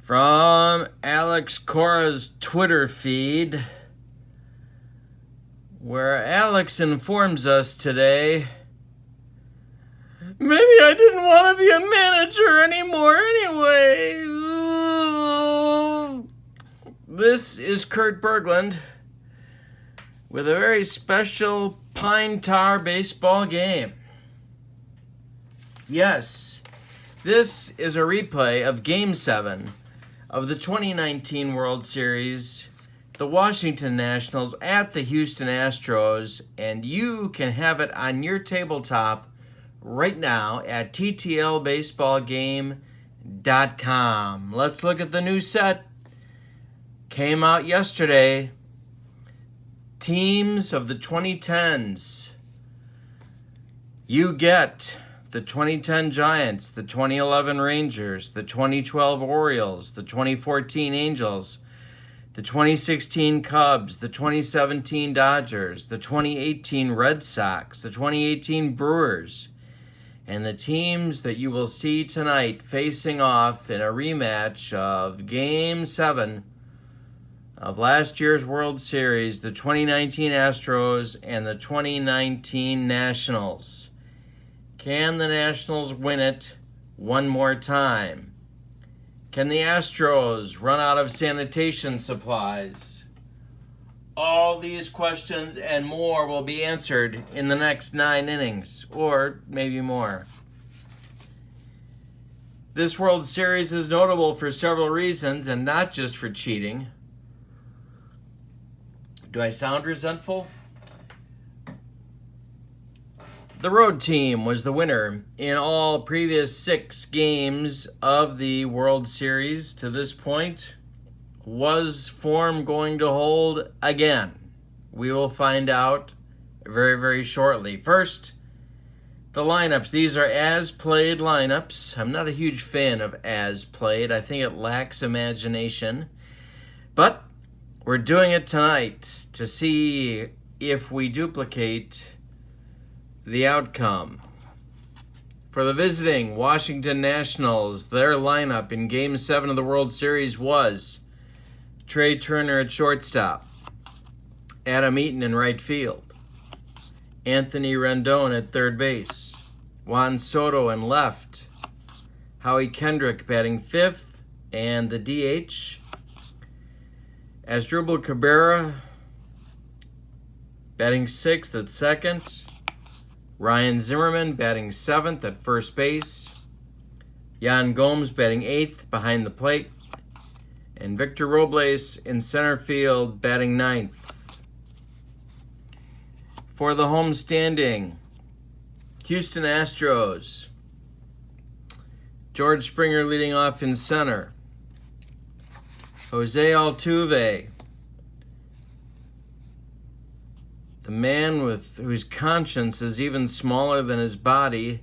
From Alex Cora's Twitter feed, where Alex informs us today, maybe I didn't want to be a manager anymore anyway. This is Kurt Berglund with a very special Pine Tar baseball game. Yes, this is a replay of Game 7 of the 2019 World Series, the Washington Nationals at the Houston Astros, and you can have it on your tabletop right now at ttlbaseballgame.com. Let's look at the new set. Came out yesterday. Teams of the 2010s. You get the 2010 Giants, the 2011 Rangers, the 2012 Orioles, the 2014 Angels, the 2016 Cubs, the 2017 Dodgers, the 2018 Red Sox, the 2018 Brewers, and the teams that you will see tonight facing off in a rematch of Game 7 of last year's World Series, the 2019 Astros and the 2019 Nationals. Can the Nationals win it one more time? Can the Astros run out of sanitation supplies? All these questions and more will be answered in the next 9 innings, or maybe more. This World Series is notable for several reasons, and not just for cheating. Do I sound resentful? The road team was the winner in all previous 6 games of the World Series to this point. Was form going to hold again? We will find out very, very shortly. First, the lineups. These are as-played lineups. I'm not a huge fan of as-played. I think it lacks imagination. But we're doing it tonight to see if we duplicate the outcome. For the visiting Washington Nationals, their lineup in Game 7 of the World Series was Trey Turner at shortstop, Adam Eaton in right field, Anthony Rendon at third base, Juan Soto in left, Howie Kendrick batting 5th, and the DH, Asdrubal Cabrera batting 6th at second, Ryan Zimmerman batting 7th at first base, Yan Gomes batting 8th behind the plate, and Victor Robles in center field batting 9th. For the home standing, Houston Astros, George Springer leading off in center, Jose Altuve, the man whose conscience is even smaller than his body,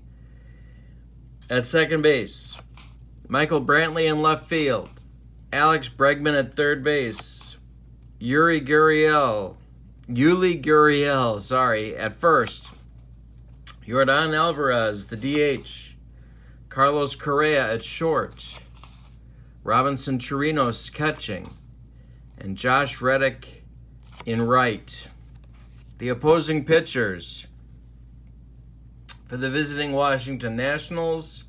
at second base. Michael Brantley in left field. Alex Bregman at third base. Yuli Gurriel, at first. Yordan Alvarez, the DH. Carlos Correa at short. Robinson Chirinos catching. And Josh Reddick in right. The opposing pitchers. For the visiting Washington Nationals,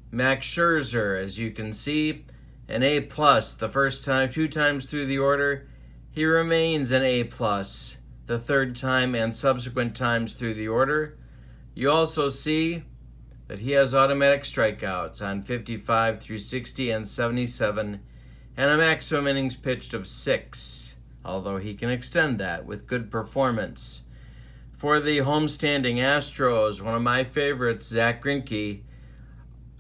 Max Scherzer, as you can see, an A+. The first time, 2 times through the order. He remains an A+, the third time and subsequent times through the order. You also see that he has automatic strikeouts on 55 through 60 and 77, and a maximum innings pitched of 6. Although he can extend that with good performance. For the homestanding Astros, one of my favorites, Zach Greinke,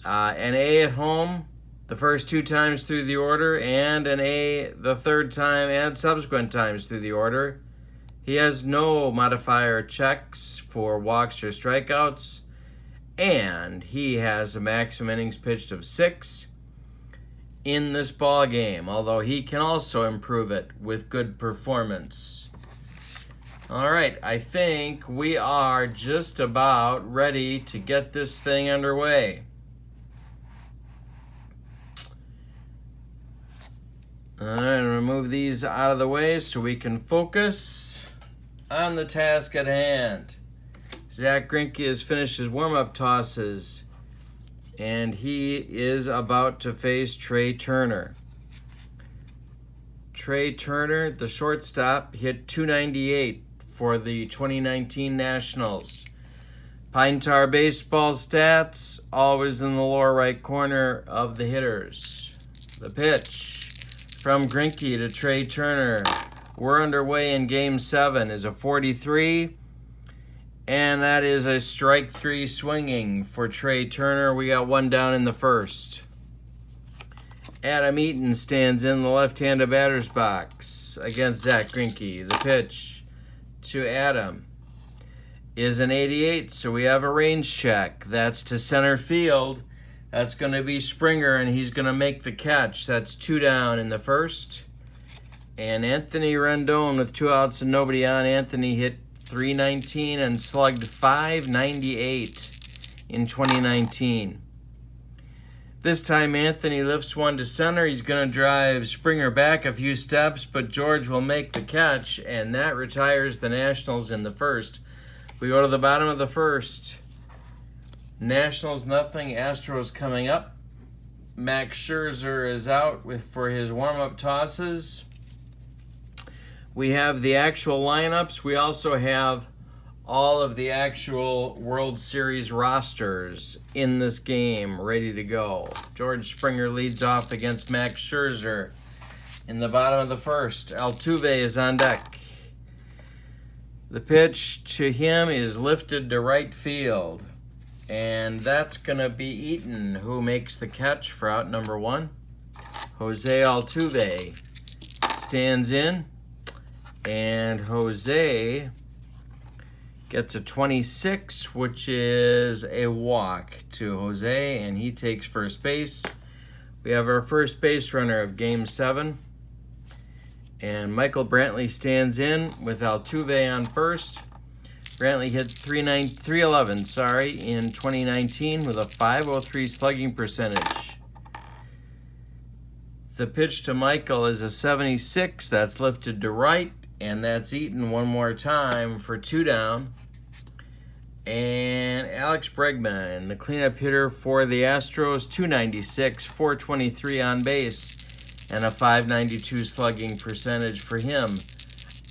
an A at home the first 2 times through the order, and an A the third time and subsequent times through the order. He has no modifier checks for walks or strikeouts, and he has a maximum innings pitched of 6. In this ball game, although he can also improve it with good performance. All right, I think we are just about ready to get this thing underway. All right, remove these out of the way so we can focus on the task at hand. Zach Greinke has finished his warm-up tosses, and he is about to face Trey Turner. Trey Turner, the shortstop, hit .298 for the 2019 Nationals. Pine Tar Baseball stats, always in the lower right corner of the hitters. The pitch from Greinke to Trey Turner. We're underway in Game 7 is a 43, and that is a strike 3 swinging for Trey Turner. We got one down in the first. Adam Eaton stands in the left-handed batter's box against Zach Greinke. The pitch to Adam is an 88, so we have a range check. That's to center field. That's going to be Springer, and he's going to make the catch. That's 2 down in the first. And Anthony Rendon with 2 outs and nobody on. Anthony hit .319 and slugged .598 in 2019. This time Anthony lifts one to center. He's going to drive Springer back a few steps, but George will make the catch, and that retires the Nationals in the first. We go to the bottom of the first. Nationals nothing, Astros coming up. Max Scherzer is out for his warm-up tosses. We have the actual lineups. We also have all of the actual World Series rosters in this game ready to go. George Springer leads off against Max Scherzer in the bottom of the first. Altuve is on deck. The pitch to him is lifted to right field. And that's going to be Eaton who makes the catch for out number 1. Jose Altuve stands in, and Jose gets a 26, which is a walk to Jose, and he takes first base. We have our first base runner of Game 7, and Michael Brantley stands in with Altuve on first. Brantley hit .311 in 2019 with a .503 slugging percentage. The pitch to Michael is a 76. That's lifted to right, and that's Eaton one more time for 2 down. And Alex Bregman, the cleanup hitter for the Astros, .296, .423 on base, and a .592 slugging percentage for him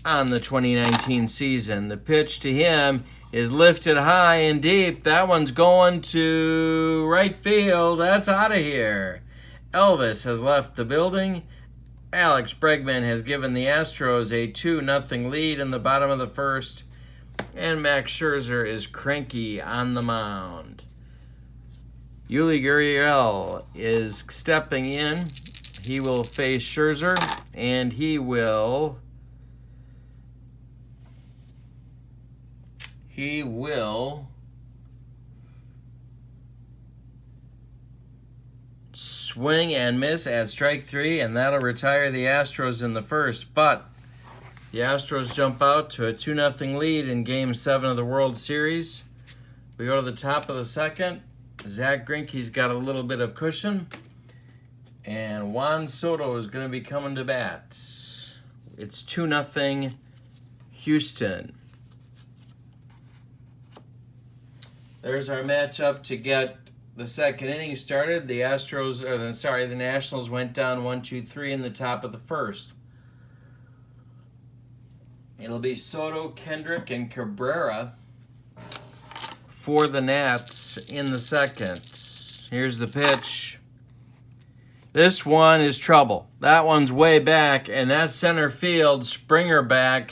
on the 2019 season. The pitch to him is lifted high and deep. That one's going to right field. That's out of here. Elvis has left the building. Alex Bregman has given the Astros a 2-0 lead in the bottom of the first. And Max Scherzer is cranky on the mound. Yuli Gurriel is stepping in. He will face Scherzer, and he will swing and miss at strike 3, and that'll retire the Astros in the first. But the Astros jump out to a 2-0 lead in Game 7 of the World Series. We go to the top of the second. Zach Greinke's got a little bit of cushion, and Juan Soto is going to be coming to bat. It's 2-0 Houston. There's our matchup to get the second inning started. The Nationals went down 1-2-3 in the top of the first. It'll be Soto, Kendrick, and Cabrera for the Nats in the second. Here's the pitch. This one is trouble. That one's way back, and that's center field. Springer back,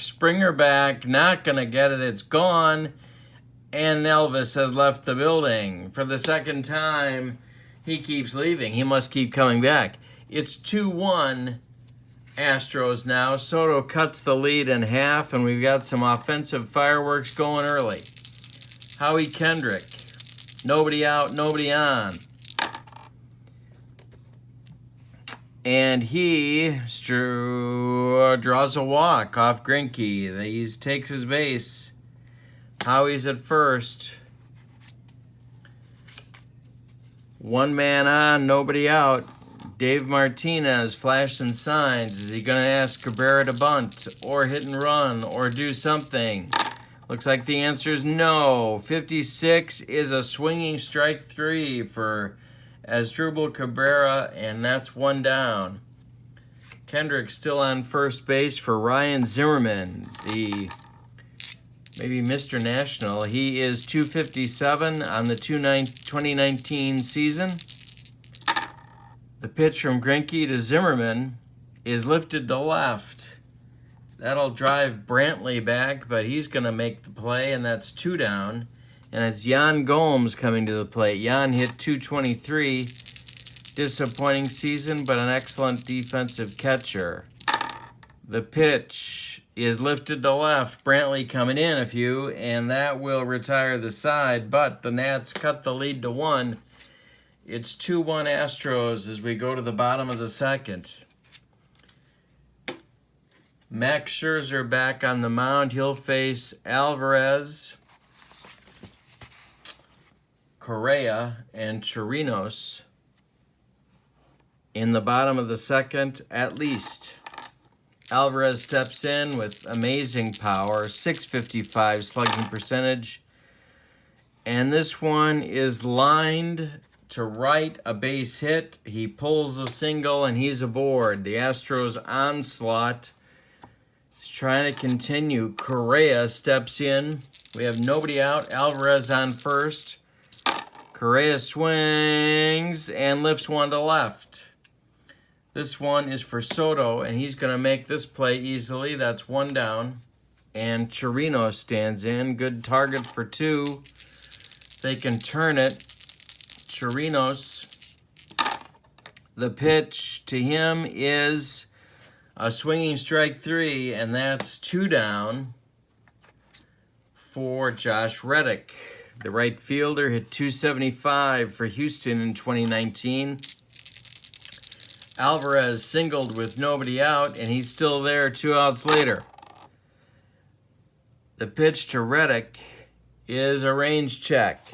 not going to get it. It's gone. And Elvis has left the building. For the second time, he keeps leaving. He must keep coming back. It's 2-1 Astros now. Soto cuts the lead in half, and we've got some offensive fireworks going early. Howie Kendrick, nobody out, nobody on. And he draws a walk off Greinke. He takes his base. Howie's at first. One man on, nobody out. Dave Martinez flashing signs. Is he going to ask Cabrera to bunt or hit and run or do something? Looks like the answer is no. 56 is a swinging strike 3 for Asdrubal Cabrera, and that's 1 down. Kendrick still on first base for Ryan Zimmerman, the maybe Mr. National. He is 257 on the 2019 season. The pitch from Greinke to Zimmerman is lifted to left. That'll drive Brantley back, but he's going to make the play, and that's 2 down. And it's Yan Gomes coming to the plate. Yan hit 223. Disappointing season, but an excellent defensive catcher. The pitch is lifted to left. Brantley coming in a few, and that will retire the side, but the Nats cut the lead to 1. It's 2-1 Astros as we go to the bottom of the second. Max Scherzer back on the mound. He'll face Alvarez, Correa, and Chirinos in the bottom of the second at least. Alvarez steps in with amazing power, .655 slugging percentage. And this one is lined to right, a base hit. He pulls a single and he's aboard. The Astros onslaught is trying to continue. Correa steps in. We have nobody out. Alvarez on first. Correa swings and lifts one to left. This one is for Soto, and he's going to make this play easily. That's 1 down. And Chirinos stands in. Good target for 2. They can turn it. Chirinos. The pitch to him is a swinging strike 3, and that's 2 down for Josh Reddick. The right fielder hit .275 for Houston in 2019. Alvarez singled with nobody out, and he's still there 2 outs later. The pitch to Reddick is a range check.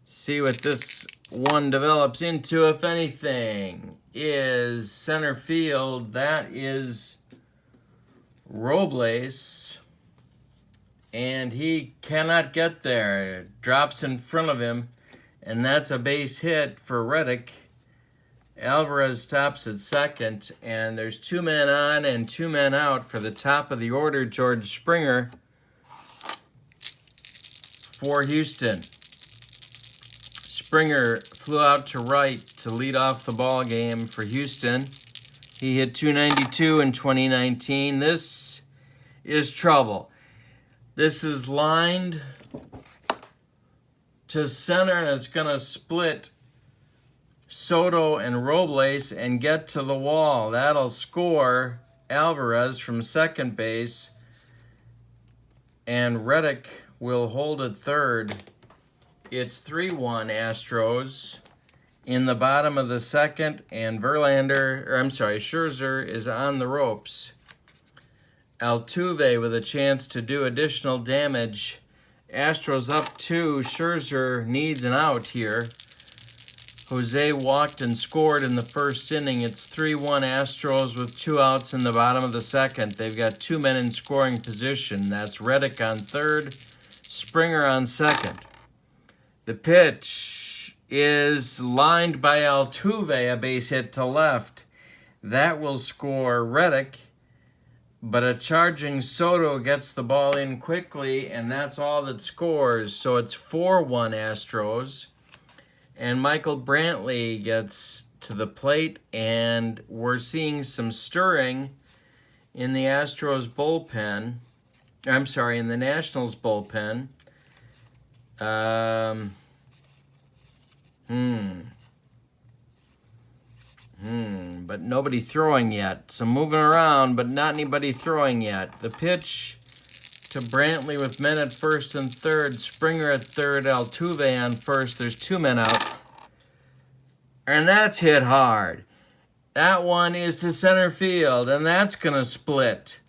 See what this one develops into, if anything, is center field. That is Robles, and he cannot get there. It drops in front of him, and that's a base hit for Reddick. Alvarez stops at second, and there's 2 men on and 2 men out for the top of the order, George Springer, for Houston. Springer flew out to right to lead off the ball game for Houston. He hit .292 in 2019. This is trouble. This is lined to center, and it's going to split Soto and Robles and get to the wall. That'll score Alvarez from second base, and Reddick will hold at third. It's 3-1 Astros in the bottom of the second, and Scherzer is on the ropes. Altuve with a chance to do additional damage. Astros up 2. Scherzer needs an out here. Jose walked and scored in the first inning. It's 3-1 Astros with 2 outs in the bottom of the second. They've got 2 men in scoring position. That's Reddick on third, Springer on second. The pitch is lined by Altuve, a base hit to left. That will score Reddick, but a charging Soto gets the ball in quickly, and that's all that scores. So it's 4-1 Astros. And Michael Brantley gets to the plate, and we're seeing some stirring in the Astros bullpen. In the Nationals bullpen. But nobody throwing yet. Some moving around, but not anybody throwing yet. The pitch to Brantley with men at first and third. Springer at third. Altuve on first. There's 2 men out. And that's hit hard. That one is to center field, and that's going to split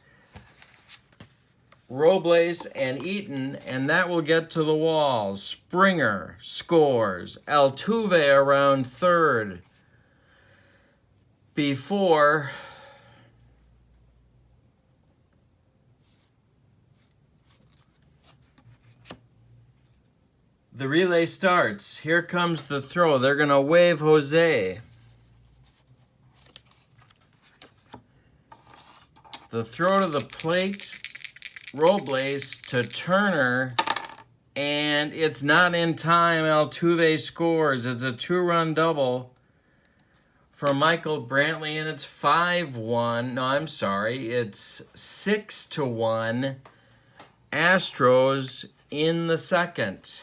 Robles and Eaton, and that will get to the wall. Springer scores. Altuve around third. before the relay starts. Here comes the throw. They're going to wave Jose. The throw to the plate, Robles to Turner, and it's not in time. Altuve scores. It's a 2-run double from Michael Brantley, and it's 5-1. No, I'm sorry. It's 6-1. Astros in the second.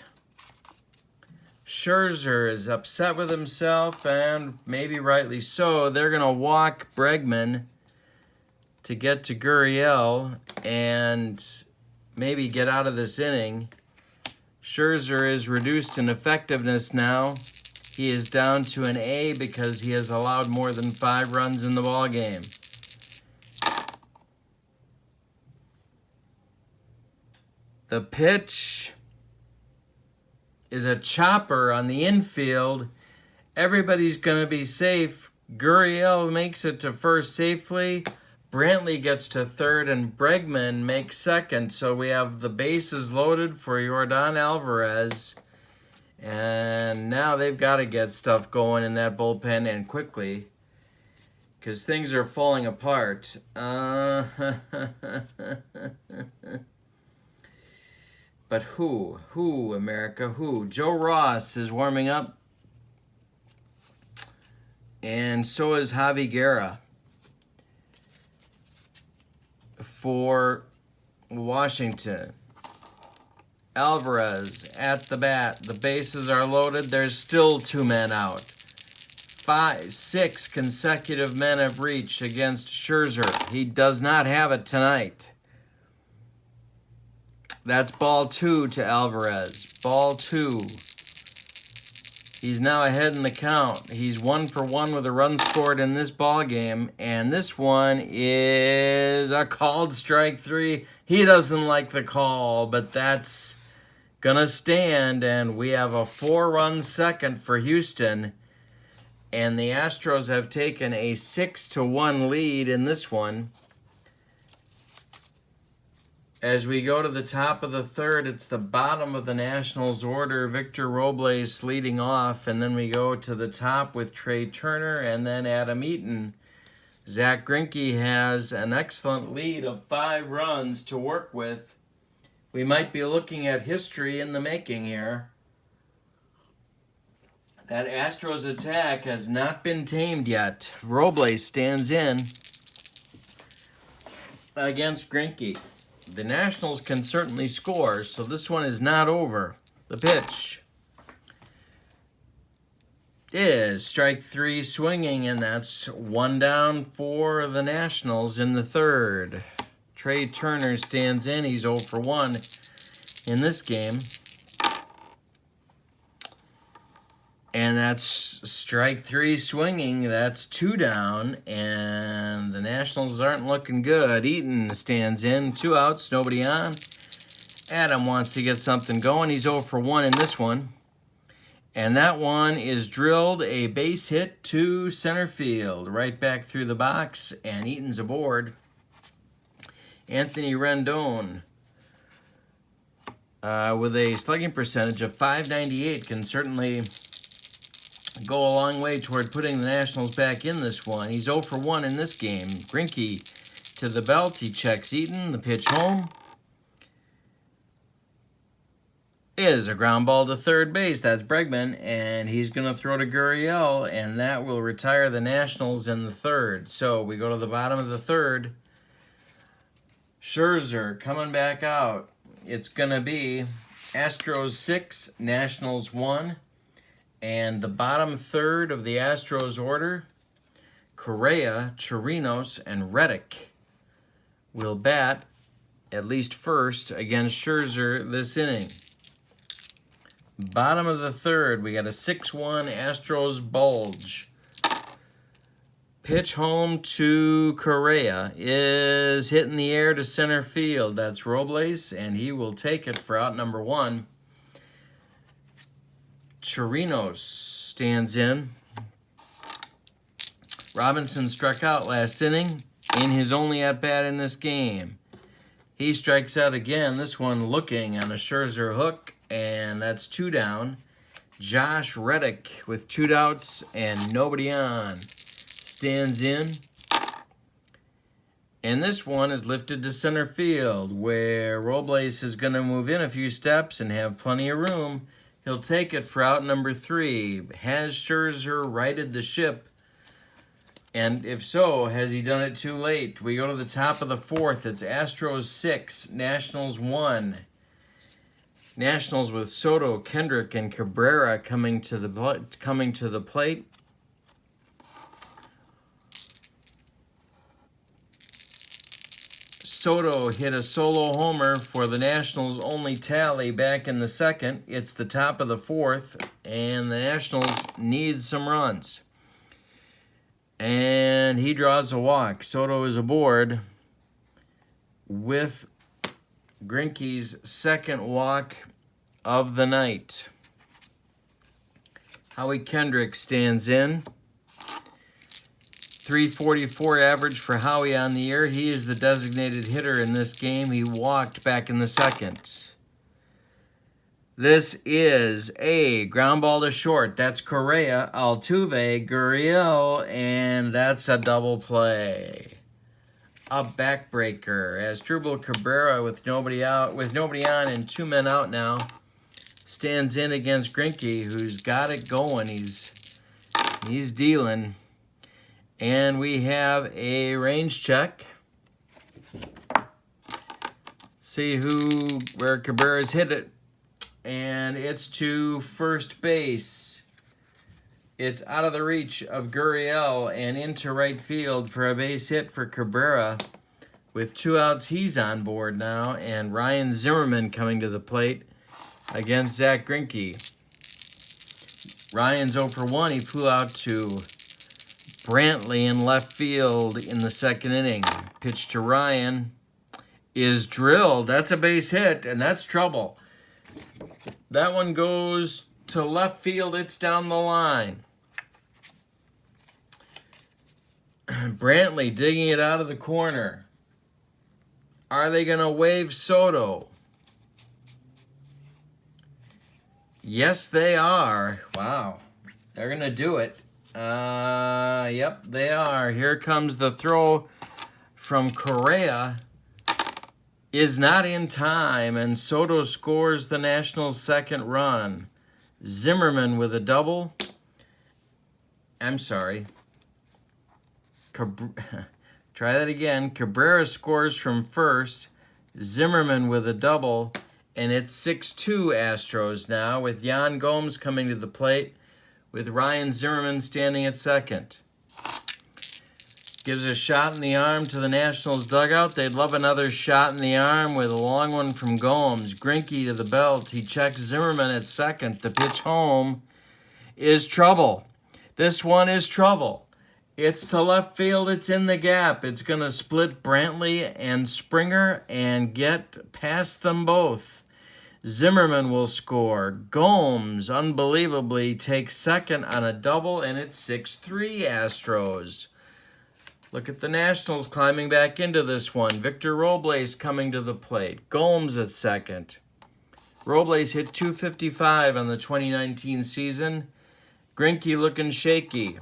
Scherzer is upset with himself, and maybe rightly so. They're going to walk Bregman to get to Gurriel and maybe get out of this inning. Scherzer is reduced in effectiveness now. He is down to an A because he has allowed more than 5 runs in the ballgame. The pitch is a chopper on the infield. Everybody's going to be safe. Gurriel makes it to first safely. Brantley gets to third, and Bregman makes second. So we have the bases loaded for Yordan Alvarez. And now they've got to get stuff going in that bullpen, and quickly, because things are falling apart. But who? Who, America? Who? Joe Ross is warming up. And so is Javi Guerra for Washington. Alvarez at the bat. The bases are loaded. There's still 2 men out. 6 consecutive men have reached against Scherzer. He does not have it tonight. That's ball 2 to Alvarez. Ball 2. He's now ahead in the count. He's 1 for 1 with a run scored in this ball game, and this one is a called strike 3. He doesn't like the call, but that's gonna stand, and we have a 4-run second for Houston, and the Astros have taken a 6-1 lead in this one. As we go to the top of the third, it's the bottom of the Nationals order. Victor Robles leading off, and then we go to the top with Trey Turner and then Adam Eaton. Zach Greinke has an excellent lead of 5 runs to work with. We might be looking at history in the making here. That Astros attack has not been tamed yet. Robles stands in against Greinke. The Nationals can certainly score, so this one is not over. The pitch is strike 3 swinging, and that's 1 down for the Nationals in the third. Trey Turner stands in. He's 0 for 1 in this game. And that's strike 3 swinging. That's 2 down, and the Nationals aren't looking good. Eaton stands in. 2 outs, nobody on. Adam wants to get something going. He's 0 for 1 in this one. And that one is drilled a base hit to center field. Right back through the box, and Eaton's aboard. Anthony Rendon, with a slugging percentage of .598, can certainly go a long way toward putting the Nationals back in this one. He's 0 for 1 in this game. Greinke to the belt. He checks Eaton. The pitch home is a ground ball to third base. That's Bregman, and he's going to throw to Gurriel, and that will retire the Nationals in the third. So we go to the bottom of the third. Scherzer coming back out. It's going to be Astros 6, Nationals 1. And the bottom third of the Astros order, Correa, Chirinos, and Reddick will bat at least first against Scherzer this inning. Bottom of the third, we got a 6-1 Astros bulge. Pitch home to Correa is hitting the air to center field. That's Robles, and he will take it for out number 1. Chirinos stands in. Robinson struck out last inning in his only at-bat in this game. He strikes out again, this one looking on a Scherzer hook, and that's 2 down. Josh Reddick with 2 outs and nobody on stands in. And this one is lifted to center field, where Robles is going to move in a few steps and have plenty of room. He'll take it for out number 3. Has Scherzer righted the ship? And if so, has he done it too late? We go to the top of the 4th. It's Astros 6, Nationals 1. Nationals with Soto, Kendrick, and Cabrera coming to the plate. Soto hit a solo homer for the Nationals' only tally back in the 2nd. It's the top of the 4th, and the Nationals need some runs. And he draws a walk. Soto is aboard with Greinke's 2nd walk of the night. Howie Kendrick stands in. 344 average for Howie on the year. He is the designated hitter in this game. He walked back in the 2nd. This is a ground ball to short. That's Correa, Altuve, Gurriel, and that's a double play. A backbreaker as Asdrubal Cabrera with nobody on and 2 men out now stands in against Greinke, who's got it going. He's dealing. And we have a range check. See where Cabrera's hit it. And it's to first base. It's out of the reach of Gurriel and into right field for a base hit for Cabrera. With 2 outs, he's on board now. And Ryan Zimmerman coming to the plate against Zack Greinke. Ryan's 0 for 1. He flew out to Brantley in left field in the 2nd inning. Pitch to Ryan is drilled. That's a base hit, and that's trouble. That one goes to left field. It's down the line. Brantley digging it out of the corner. Are they going to wave Soto? Yes, they are. Wow. They're going to do it. Yep, they are. Here comes the throw from Correa. Is not in time, and Soto scores the Nationals' 2nd run. Zimmerman with a double. I'm sorry. Try that again. Cabrera scores from first. Zimmerman with a double, and it's 6-2 Astros now with Yan Gomes coming to the plate with Ryan Zimmerman standing at 2nd. Gives a shot in the arm to the Nationals dugout. They'd love another shot in the arm with a long one from Gomes. Greinke to the belt. He checks Zimmerman at 2nd. The pitch home is trouble. This one is trouble. It's to left field. It's in the gap. It's going to split Brantley and Springer and get past them both. Zimmerman will score. Gomes, unbelievably, takes 2nd on a double, and it's 6-3 Astros. Look at the Nationals climbing back into this one. Victor Robles coming to the plate. Gomes at 2nd. Robles hit .255 on the 2019 season. Greinke looking shaky.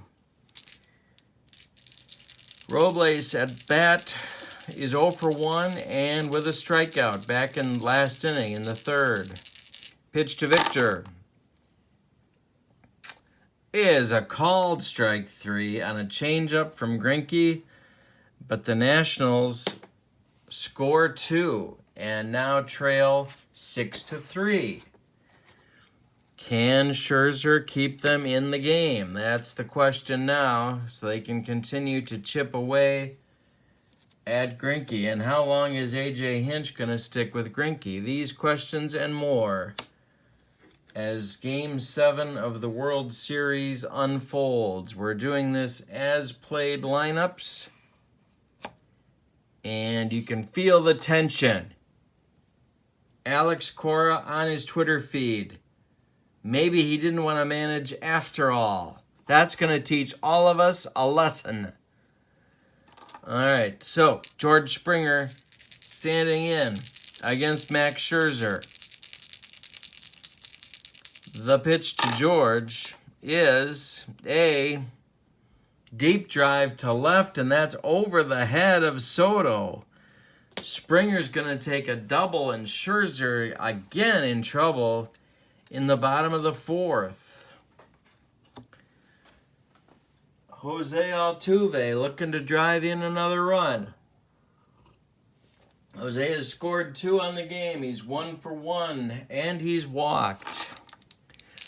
Robles at bat is 0 for 1 and with a strikeout back in last inning in the 3rd. Pitch to Victor is a called strike 3 on a changeup from Greinke, but the Nationals score 2 and now trail 6-3. Can Scherzer keep them in the game? That's the question now, so they can continue to chip away at Greinke. And how long is A.J. Hinch going to stick with Greinke? These questions and more as Game 7 of the World Series unfolds. We're doing this as played lineups, and you can feel the tension. Alex Cora on his Twitter feed. Maybe he didn't want to manage after all. That's going to teach all of us a lesson. All right, so George Springer standing in against Max Scherzer. The pitch to George is a deep drive to left, and that's over the head of Soto. Springer's going to take a double, and Scherzer again in trouble in the bottom of the fourth. Jose Altuve looking to drive in another run. Jose has scored 2 on the game. He's 1 for 1, and he's walked.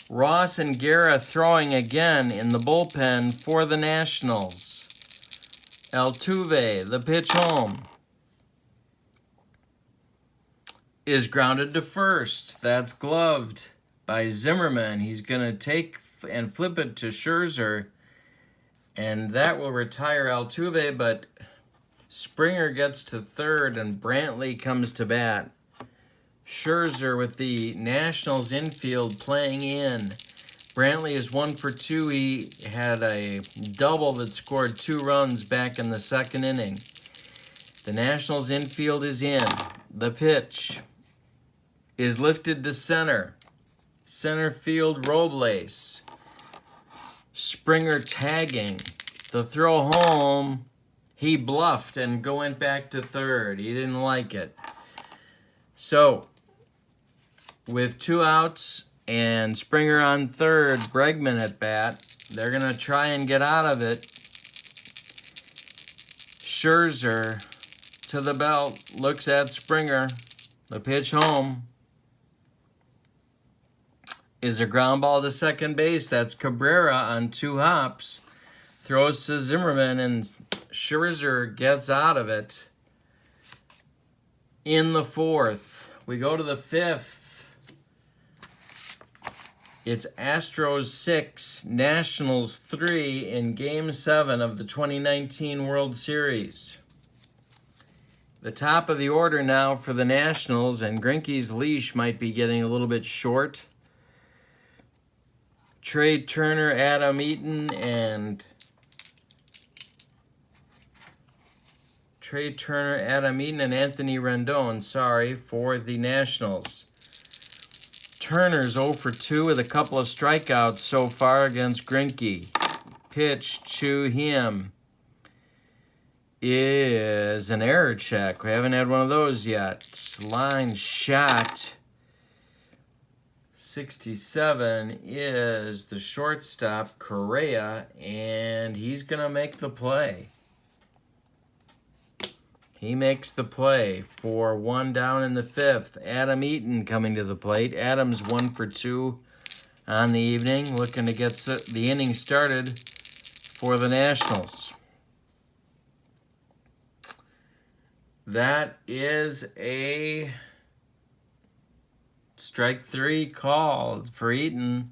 Ross and Guerra throwing again in the bullpen for the Nationals. Altuve, the pitch home, is grounded to first. That's gloved by Zimmerman. He's going to take and flip it to Scherzer, and that will retire Altuve, but Springer gets to third, and Brantley comes to bat. Scherzer with the Nationals infield playing in. Brantley is 1 for 2. He had a double that scored 2 runs back in the second inning. The Nationals infield is in. The pitch is lifted to center. Center field Robles. Springer tagging. The throw home. He bluffed and went back to third. He didn't like it. So, with 2 outs and Springer on third, Bregman at bat, they're going to try and get out of it. Scherzer to the belt, looks at Springer. The pitch home is a ground ball to second base. That's Cabrera on 2 hops. Throws to Zimmerman, and Scherzer gets out of it in the fourth. We go to the fifth. It's Astros 6, Nationals 3 in Game 7 of the 2019 World Series. The top of the order now for the Nationals, and Greinke's leash might be getting a little bit short. Trey Turner, Adam Eaton, and Anthony Rendon, for the Nationals. Turner's 0 for 2 with a couple of strikeouts so far against Greinke. Pitch to him is an error check. We haven't had one of those yet. Line shot. 67 is the shortstop, Correa, and he's going to make the play. He makes the play for 1 down in the fifth. Adam Eaton coming to the plate. Adam's 1 for 2 on the evening, looking to get the inning started for the Nationals. That is a strike 3 called for Eaton.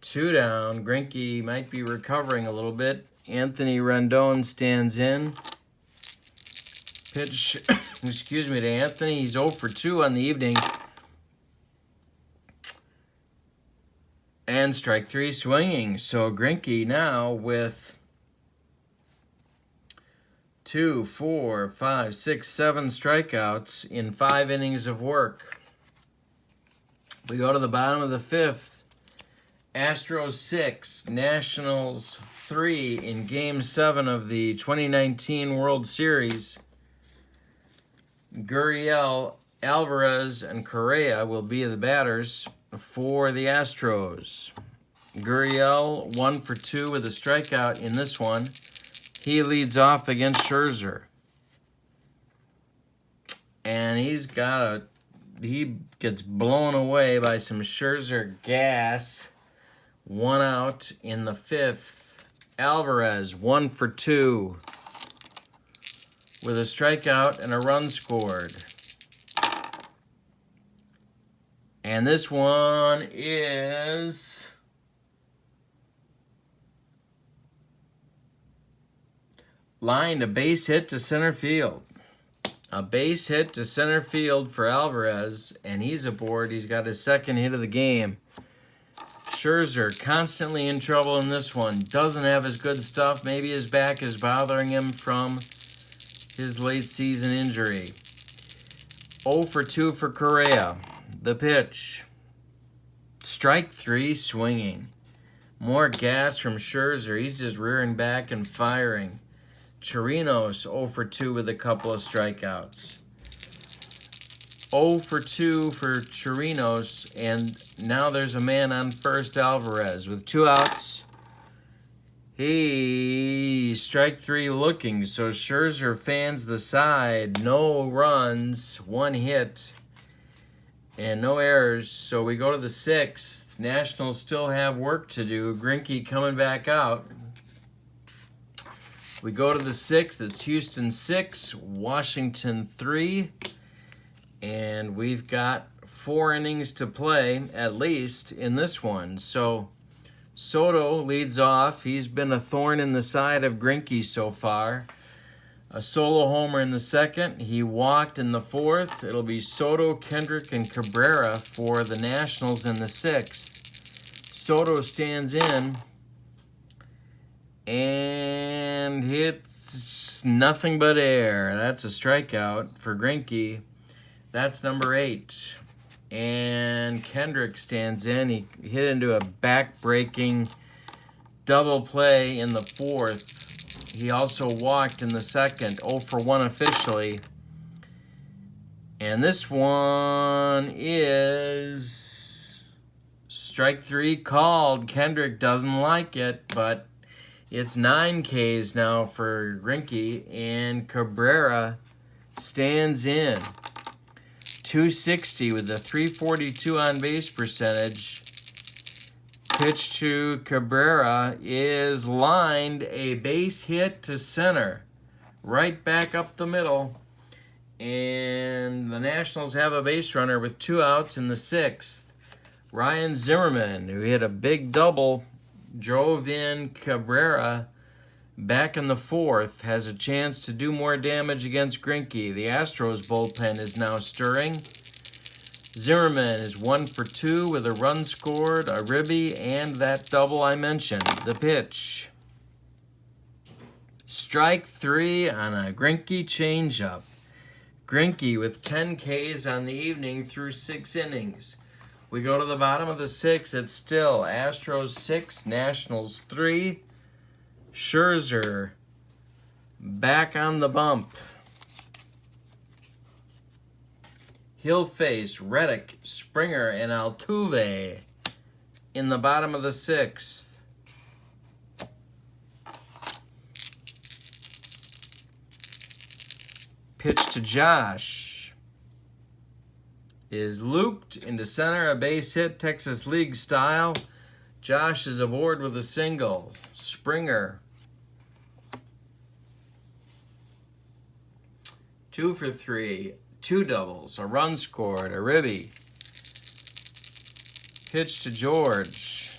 2 down. Greinke might be recovering a little bit. Anthony Rendon stands in. Pitch, to Anthony. He's 0 for 2 on the evening. And strike 3 swinging. So Greinke now with 2, 4, 5, 6, 7 strikeouts in 5 innings of work. We go to the bottom of the fifth. Astros 6, Nationals 3 in Game 7 of the 2019 World Series. Gurriel, Alvarez, and Correa will be the batters for the Astros. Gurriel 1 for 2 with a strikeout in this one. He leads off against Scherzer. And he gets blown away by some Scherzer gas. 1 out in the fifth. Alvarez 1 for 2 with a strikeout and a run scored. And this one is lined, a base hit to center field. A base hit to center field for Alvarez, and he's aboard. He's got his second hit of the game. Scherzer constantly in trouble in this one. Doesn't have his good stuff. Maybe his back is bothering him from his late season injury. 0 for 2 for Correa. The pitch. Strike 3, swinging. More gas from Scherzer. He's just rearing back and firing. Chirinos 0 for 2 with a couple of strikeouts. 0 for 2 for Chirinos, and now there's a man on first, Alvarez, with 2 outs. Strike 3 looking, so Scherzer fans the side. No runs, 1 hit, and no errors, so we go to the 6th. Nationals still have work to do. Greinke coming back out. We go to the 6th. It's Houston 6, Washington 3. And we've got 4 innings to play, at least, in this one. So Soto leads off. He's been a thorn in the side of Greinke so far. A solo homer in the 2nd. He walked in the 4th. It'll be Soto, Kendrick, and Cabrera for the Nationals in the 6th. Soto stands in and hits nothing but air. That's a strikeout for Greinke. That's number 8. And Kendrick stands in. He hit into a back-breaking double play in the 4th. He also walked in the 2nd, 0 for 1 officially. And this one is strike 3 called. Kendrick doesn't like it, but it's 9 Ks now for Greinke, and Cabrera stands in. 260 with a 342 on base percentage. Pitch to Cabrera is lined, a base hit to center. Right back up the middle. And the Nationals have a base runner with 2 outs in the 6th. Ryan Zimmerman, who hit a big double, drove in Cabrera back in the 4th, has a chance to do more damage against Greinke. The Astros bullpen is now stirring. Zimmerman is 1 for 2 with a run scored, a ribby, and that double I mentioned. The pitch. Strike 3 on a Greinke changeup. Greinke with 10 Ks on the evening through 6 innings. We go to the bottom of the 6th. It's still Astros 6, Nationals 3. Scherzer back on the bump. He'll face Reddick, Springer, and Altuve in the bottom of the 6th. Pitch to Josh is looped into center, a base hit, Texas League style. Josh is aboard with a single. Springer 2 for 3, 2 doubles, a run scored, a ribby. Pitch to George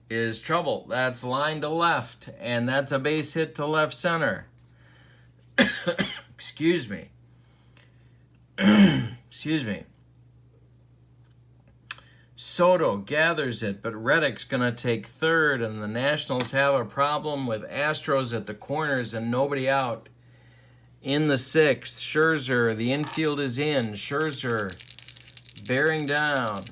is trouble. That's line to left, and that's a base hit to left center. Excuse me. Excuse me. Soto gathers it, but Reddick's going to take 3rd, and the Nationals have a problem with Astros at the corners and nobody out. In the 6th, Scherzer, the infield is in. Scherzer bearing down.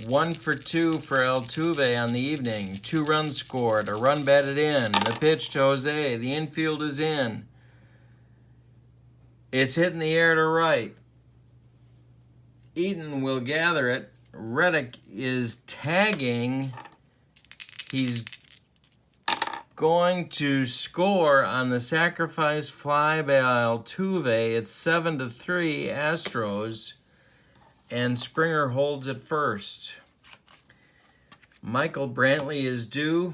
1 for 2 for Altuve on the evening. 2 runs scored, a run batted in. The pitch to Jose, the infield is in. It's hitting the air to right. Eaton will gather it. Reddick is tagging. He's going to score on the sacrifice fly by Altuve. It's 7-3 Astros, and Springer holds it first. Michael Brantley is due.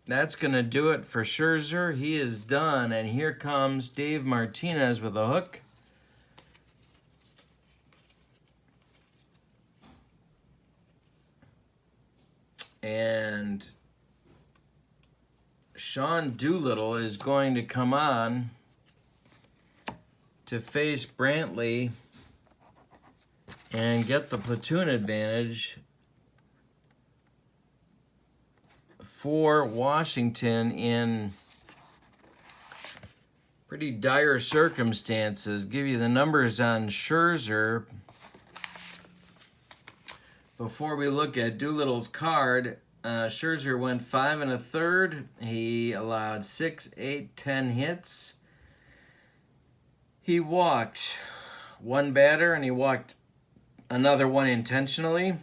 That's going to do it for Scherzer. He is done, and here comes Dave Martinez with a hook. And Sean Doolittle is going to come on to face Brantley and get the platoon advantage for Washington in pretty dire circumstances. Give you the numbers on Scherzer before we look at Doolittle's card. Scherzer went 5 1/3. He allowed 6, 8, 10 hits. He walked one batter and he walked another one intentionally.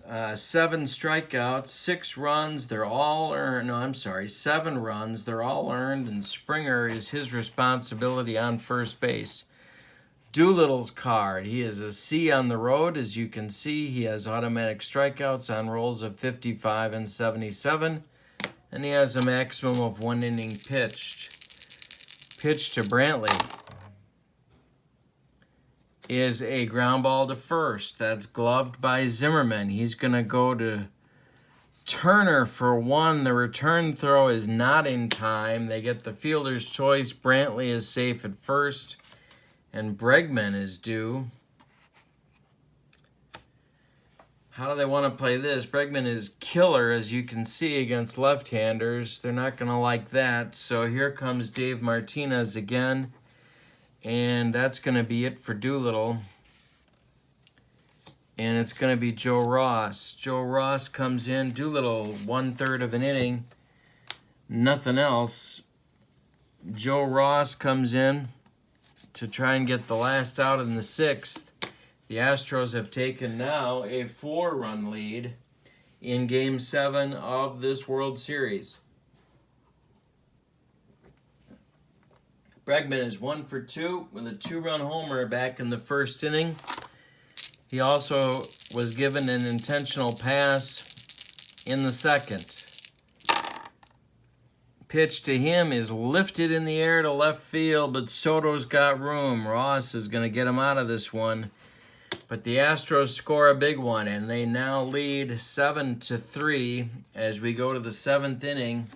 7 strikeouts, 6 runs, they're all earned. No, I'm sorry, 7 runs, they're all earned, and Springer is his responsibility on first base. Doolittle's card, he is a C on the road. As you can see, he has automatic strikeouts on rolls of 55 and 77, and he has a maximum of 1 inning pitched. Pitch to Brantley is a ground ball to first. That's gloved by Zimmerman. He's going to go to Turner for 1. The return throw is not in time. They get the fielder's choice. Brantley is safe at first, and Bregman is due. How do they want to play this? Bregman is killer, as you can see, against left-handers. They're not going to like that. So here comes Dave Martinez again. And that's going to be it for Doolittle. And it's going to be Joe Ross. Joe Ross comes in. Doolittle, 1/3 of an inning. Nothing else. Joe Ross comes in to try and get the last out in the 6th. The Astros have taken now a 4-run lead in Game 7 of this World Series. Bregman is 1 for 2 with a 2-run homer back in the 1st inning. He also was given an intentional pass in the 2nd. Pitch to him is lifted in the air to left field, but Soto's got room. Ross is going to get him out of this one. But the Astros score a big one, and they now lead 7-3 as we go to the 7th inning.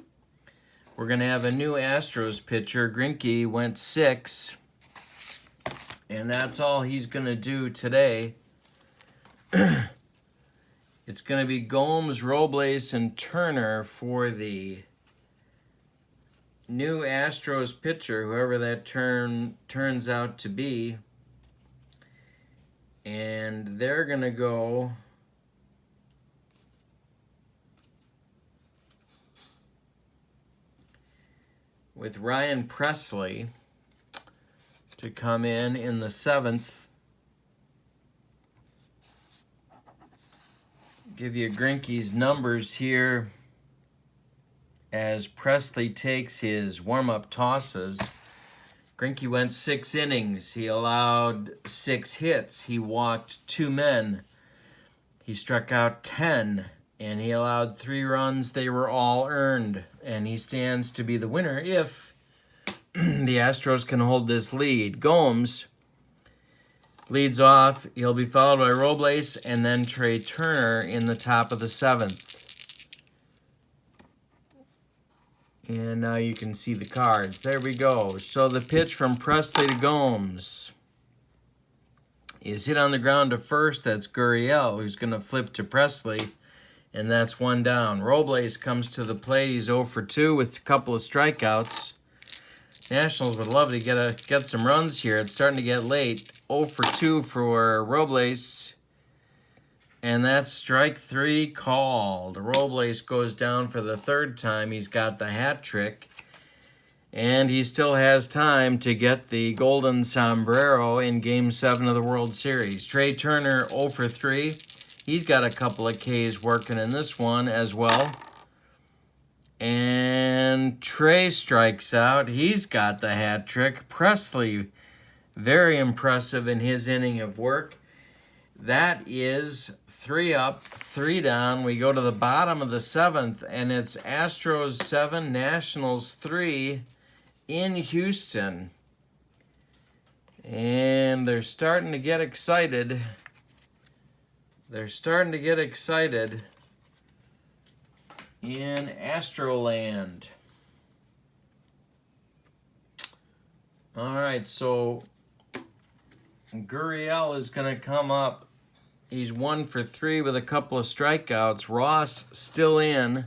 We're going to have a new Astros pitcher. Greinke went 6, and that's all he's going to do today. It's going to be Gomes, Robles, and Turner for the new Astros pitcher, whoever that turns out to be. And they're going to go with Ryan Presley to come in the 7th. Give you Greinke's numbers here as Presley takes his warm-up tosses. Greinke went 6 innings. He allowed 6 hits. He walked 2 men. He struck out 10, and he allowed 3 runs. They were all earned, and he stands to be the winner if the Astros can hold this lead. Gomes leads off. He'll be followed by Robles and then Trey Turner in the top of the 7th. And now you can see the cards. There we go. So the pitch from Presley to Gomes is hit on the ground to first. That's Gurriel, who's going to flip to Presley, and that's 1 down. Robles comes to the plate. He's 0 for 2 with a couple of strikeouts. Nationals would love to get some runs here. It's starting to get late. 0 for 2 for Robles. And that's strike 3 called. Robles goes down for the 3rd time. He's got the hat trick. And he still has time to get the golden sombrero in Game 7 of the World Series. Trey Turner 0 for 3. He's got a couple of Ks working in this one as well. And Trey strikes out. He's got the hat trick. Presley, very impressive in his inning of work. That is 3 up, 3 down. We go to the bottom of the 7th, and it's Astros 7, Nationals 3 in Houston. And they're starting to get excited. They're starting to get excited in Astroland. All right, so Gurriel is going to come up. He's 1 for 3 with a couple of strikeouts. Ross still in.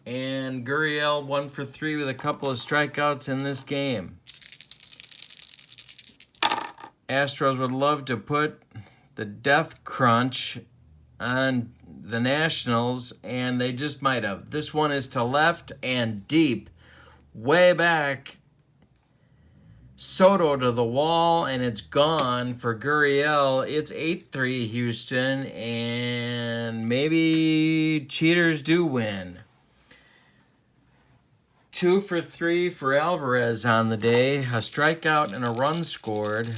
And Gurriel 1 for 3 with a couple of strikeouts in this game. Astros would love to put the death crunch on the Nationals, and they just might have. This one is to left and deep, way back. Soto to the wall, and it's gone for Gurriel. It's 8-3 Houston, and maybe cheaters do win. 2 for 3 for Alvarez on the day. A strikeout and a run scored,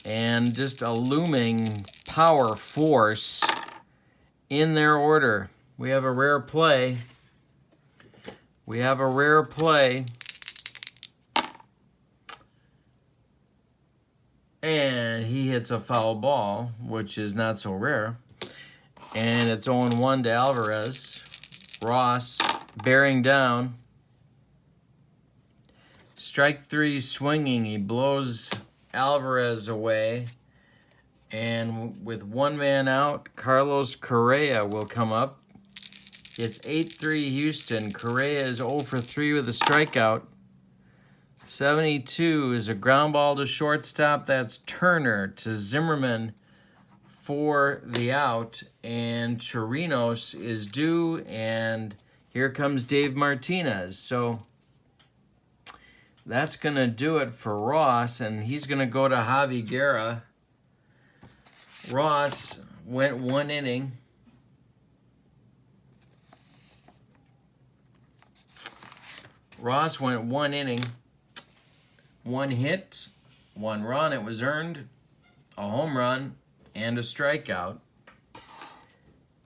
and just a looming power force in their order. We have a rare play. And he hits a foul ball, which is not so rare. And it's 0-1 to Alvarez. Ross bearing down. Strike 3 swinging. He blows Alvarez away. And with one man out, Carlos Correa will come up. It's 8-3 Houston. Correa is 0 for 3 with a strikeout. 72 is a ground ball to shortstop. That's Turner to Zimmerman for the out. And Chirinos is due. And here comes Dave Martinez. So that's going to do it for Ross. And he's going to go to Javi Guerra. Ross went 1 inning. Ross went 1 inning. 1 hit, 1 run. It was earned, a home run, and a strikeout.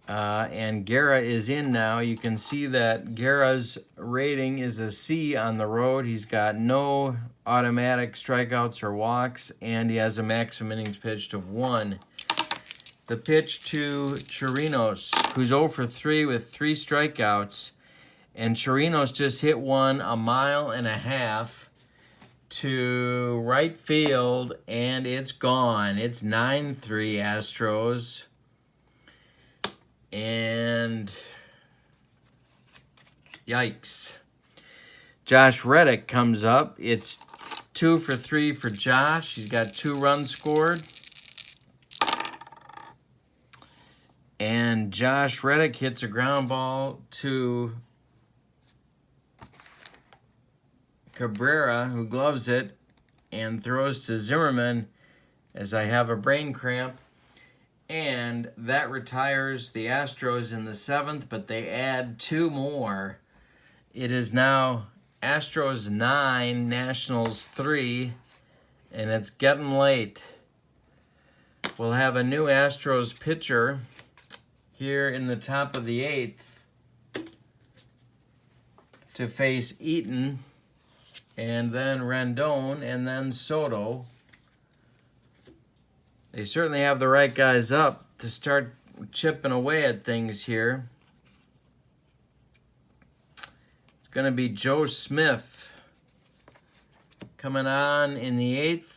And Guerra is in now. You can see that Guerra's rating is a C on the road. He's got no automatic strikeouts or walks, and he has a maximum innings pitched of 1. The pitch to Chirinos, who's 0 for 3 with 3 strikeouts. And Chirinos just hit one 1.5 miles to right field, and it's gone. It's 9-3 Astros. And yikes. Josh Reddick comes up. It's 2 for 3 for Josh. He's got 2 runs scored. And Josh Reddick hits a ground ball to Cabrera, who gloves it and throws to Zimmerman as I have a brain cramp. And that retires the Astros in the 7th, but they add 2 more. It is now Astros 9, Nationals 3, and it's getting late. We'll have a new Astros pitcher here in the top of the 8th to face Eaton, and then Rendon, and then Soto. They certainly have the right guys up to start chipping away at things here. It's going to be Joe Smith coming on in the 8th.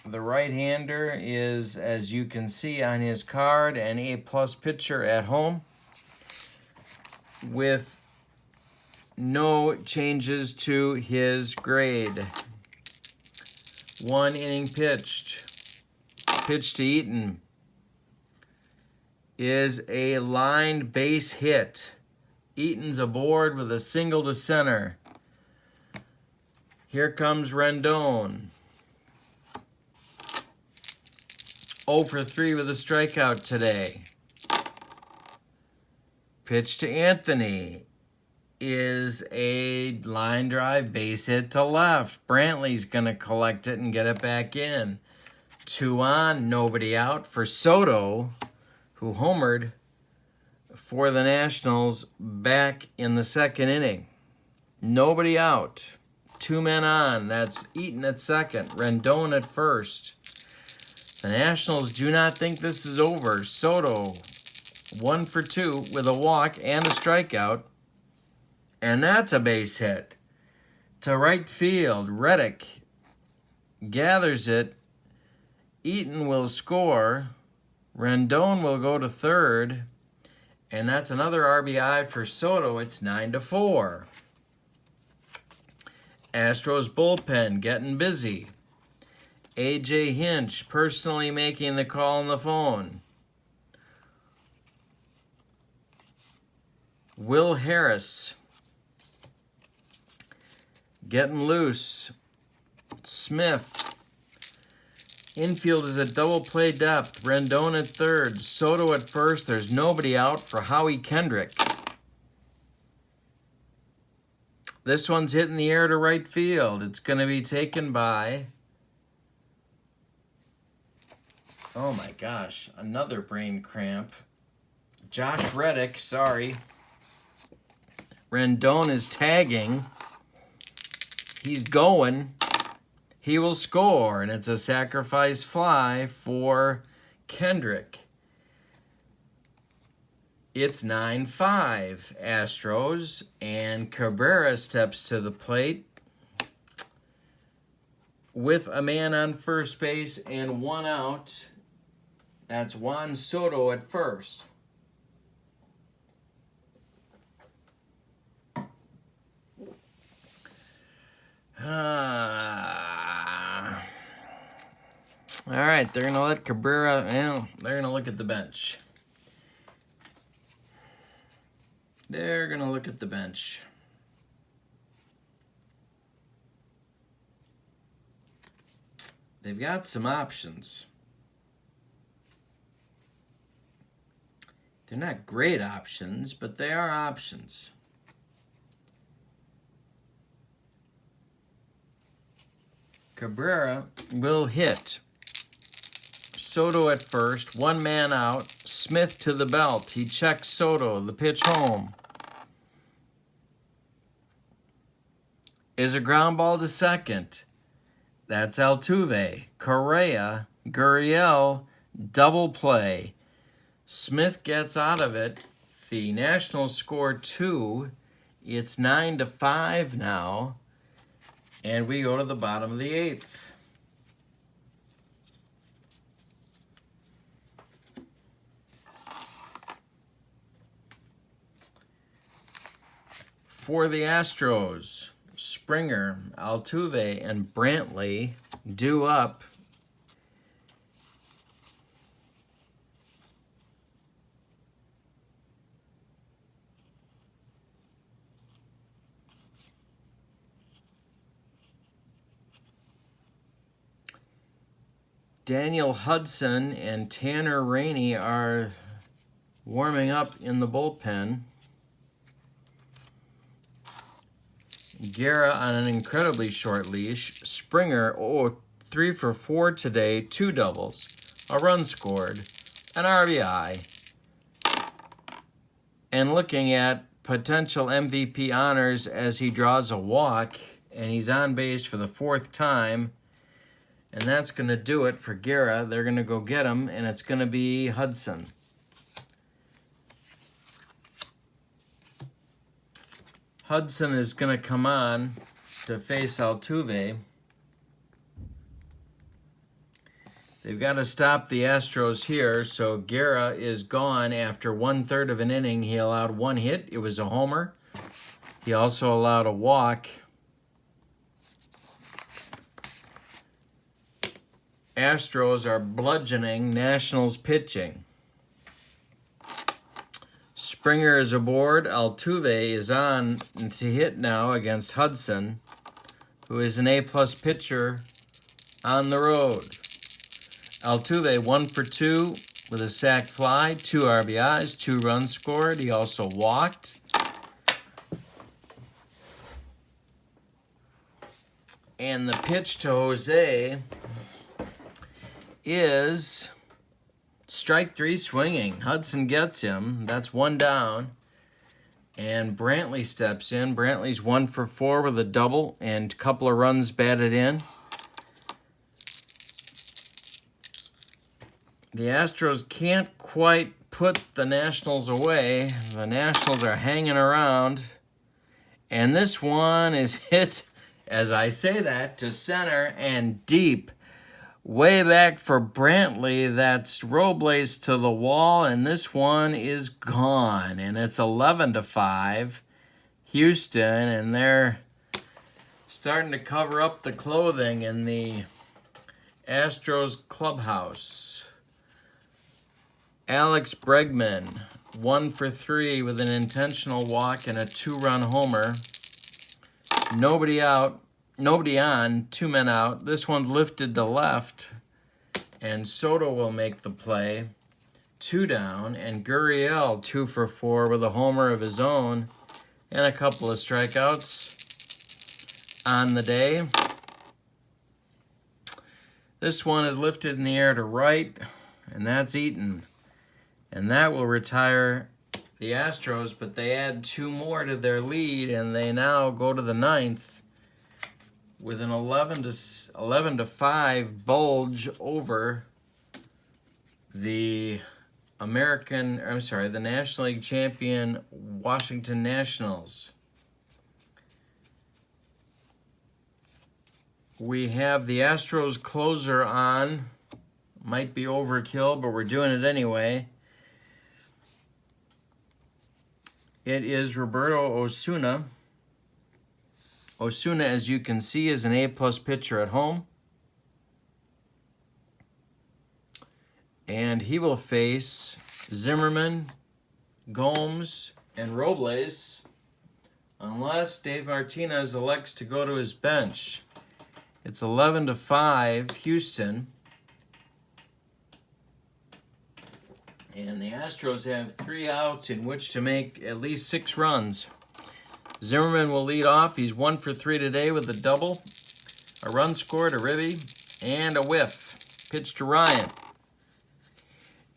The right-hander is, as you can see on his card, an A-plus pitcher at home with no changes to his grade. 1 inning pitched. Pitch to Eaton is a lined base hit. Eaton's aboard with a single to center. Here comes Rendon. 0 for 3 with a strikeout today. Pitch to Anthony is a line drive base hit to left. Brantley's going to collect it and get it back in. 2 on, nobody out for Soto, who homered for the Nationals back in the 2nd inning. Nobody out. 2 men on. That's Eaton at second, Rendon at first. The Nationals do not think this is over. Soto, 1 for 2 with a walk and a strikeout. And that's a base hit. to right field. Reddick gathers it. Eaton will score. Rendon will go to third. And that's another RBI for Soto. It's 9-4. Astros bullpen getting busy. A.J. Hinch personally making the call on the phone. Will Harris getting loose. Smith. Infield is at double play depth. Rendon at third. Soto at first. There's nobody out for Howie Kendrick. This one's hitting the air to right field. It's going to be taken by... Oh my gosh, another brain cramp. Josh Reddick, sorry. Rendon is tagging. He's going. He will score, and it's a sacrifice fly for Kendrick. It's 9-5 Astros, and Cabrera steps to the plate with a man on first base and one out. That's Juan Soto at first. All right, they're going to let Cabrera, well, they're going to look at the bench. They're going to look at the bench. They've got some options. They're not great options, but they are options. Cabrera will hit. Soto at first, one man out. Smith to the belt. He checks Soto. The pitch home is a ground ball to second. That's Altuve. Correa, Gurriel, double play. Smith gets out of it. The Nationals score 2. It's 9-5 now. And we go to the bottom of the 8th. For the Astros, Springer, Altuve, and Brantley due up. Daniel Hudson and Tanner Rainey are warming up in the bullpen. Guerra on an incredibly short leash. Springer, 3 for 4 today, 2 doubles, a run scored, an RBI. And looking at potential MVP honors as he draws a walk, and he's on base for the 4th time. And that's going to do it for Guerra. They're going to go get him, and it's going to be Hudson. Hudson is going to come on to face Altuve. They've got to stop the Astros here, so Guerra is gone after 1/3 of an inning. He allowed 1 hit. It was a homer. He also allowed a walk. Astros are bludgeoning Nationals pitching. Springer is aboard. Altuve is on to hit now against Hudson, who is an A-plus pitcher on the road. Altuve 1 for 2 with a sac fly, 2 RBIs, 2 runs scored. He also walked. And the pitch to Jose is strike 3 swinging. Hudson gets him. That's 1 down. And Brantley steps in. Brantley's 1 for 4 with a double and a couple of runs batted in. The Astros can't quite put the Nationals away. The Nationals are hanging around. And this one is hit as I say that, to center and deep. Way back for Brantley, that's Robles to the wall, and this one is gone. And it's 11-5. Houston, and they're starting to cover up the clothing in the Astros clubhouse. Alex Bregman, 1 for 3 with an intentional walk and a 2-run homer. Nobody out, nobody on, 2 men out. This one lifted to left, and Soto will make the play. 2 down, and Gurriel 2 for 4 with a homer of his own and a couple of strikeouts on the day. This one is lifted in the air to right, and that's Eaton. And that will retire the Astros, but they add 2 more to their lead, and they now go to the 9th with an 11-5 bulge over the the National League champion Washington Nationals. We have the Astros closer on. Might be overkill, but we're doing it anyway. It is Roberto Osuna. Osuna, as you can see, is an A-plus pitcher at home. And he will face Zimmerman, Gomes, and Robles unless Dave Martinez elects to go to his bench. It's 11-5 Houston. And the Astros have 3 outs in which to make at least 6 runs. Zimmerman will lead off. He's 1 for 3 today with a double, a run scored, a ribby, and a whiff. Pitch to Ryan.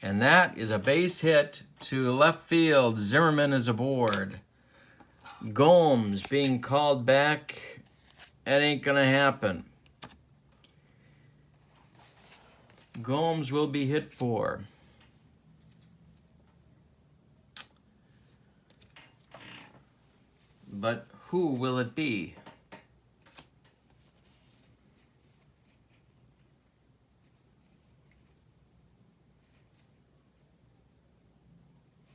And that is a base hit to left field. Zimmerman is aboard. Gomes being called back. That ain't going to happen. Gomes will be hit for. But who will it be?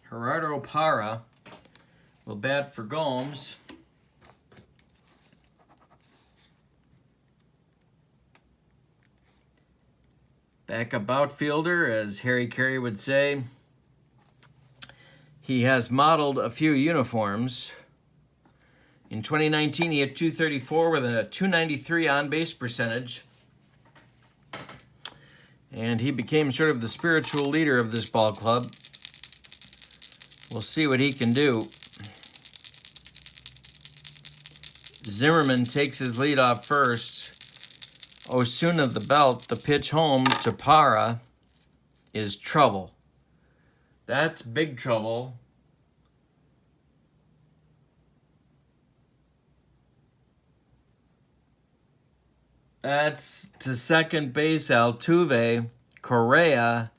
Gerardo Parra will bat for Gomes. Backup outfielder, as Harry Carey would say. He has modeled a few uniforms. In 2019, he had .234 with a .293 on-base percentage. And he became sort of the spiritual leader of this ball club. We'll see what he can do. Zimmerman takes his lead off first. Osuna the belt. The pitch home to Parra is trouble. That's big trouble. That's to second base, Altuve, Correa,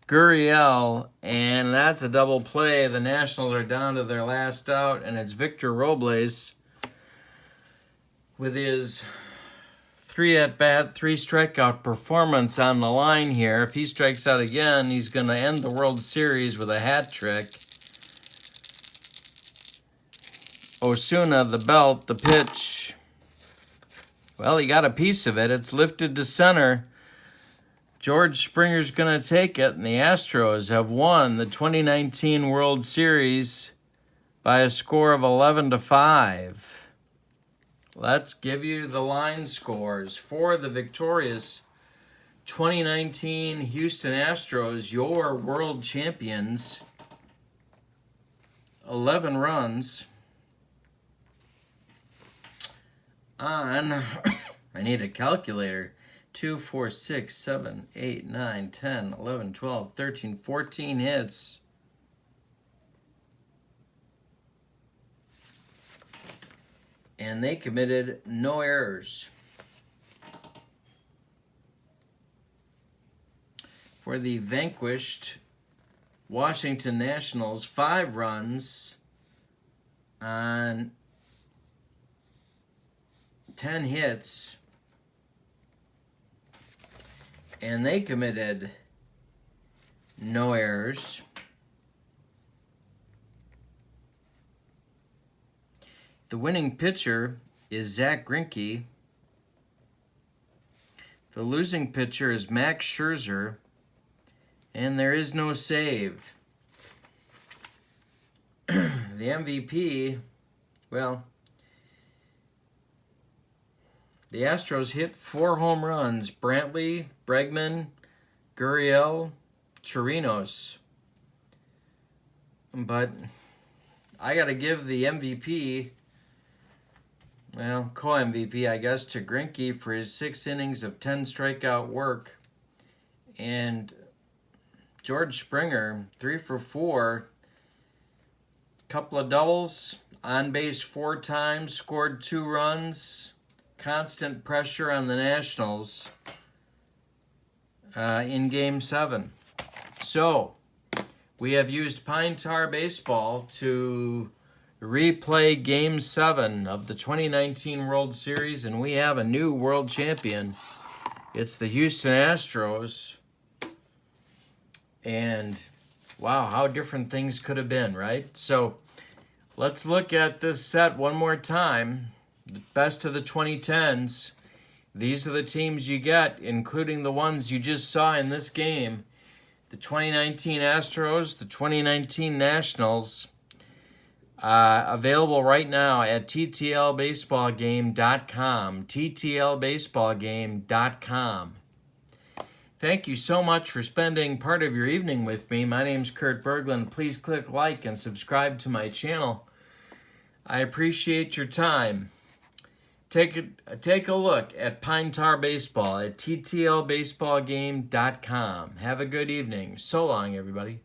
Gurriel, and that's a double play. The Nationals are down to their last out, and it's Victor Robles with his 3 at-bat, 3 strikeout performance on the line here. If he strikes out again, he's going to end the World Series with a hat trick. Osuna, the belt, the pitch. Well, he got a piece of it. It's lifted to center. George Springer's going to take it, and the Astros have won the 2019 World Series by a score of 11-5. Let's give you the line scores for the victorious 2019 Houston Astros, your world champions. 11 runs on, I need a calculator, 2, 4, 6, 7, 8, 9, 10, 11, 12, 13, 14 hits. And they committed no errors. For the vanquished Washington Nationals, 5 runs on 10 hits, and they committed no errors. The winning pitcher is Zach Greinke. The losing pitcher is Max Scherzer, and there is no save. The MVP, well, the Astros hit 4 home runs. Brantley, Bregman, Gurriel, Chirinos. But I got to give the MVP, well, co-MVP, I guess, to Greinke for his 6 innings of 10 strikeout work. And George Springer, 3 for 4, couple of doubles, on base 4 times, scored 2 runs, constant pressure on the Nationals in Game 7. So, we have used Pine Tar Baseball to replay Game 7 of the 2019 World Series, and we have a new world champion. It's the Houston Astros. And wow, how different things could have been, right? So let's look at this set one more time. The best of the 2010s. These are the teams you get, including the ones you just saw in this game. The 2019 Astros, the 2019 Nationals. Available right now at ttlbaseballgame.com. ttlbaseballgame.com. Thank you so much for spending part of your evening with me. My name's Kurt Berglund. Please click like and subscribe to my channel. I appreciate your time. Take a look at Pine Tar Baseball at ttlbaseballgame.com. Have a good evening. So long, everybody.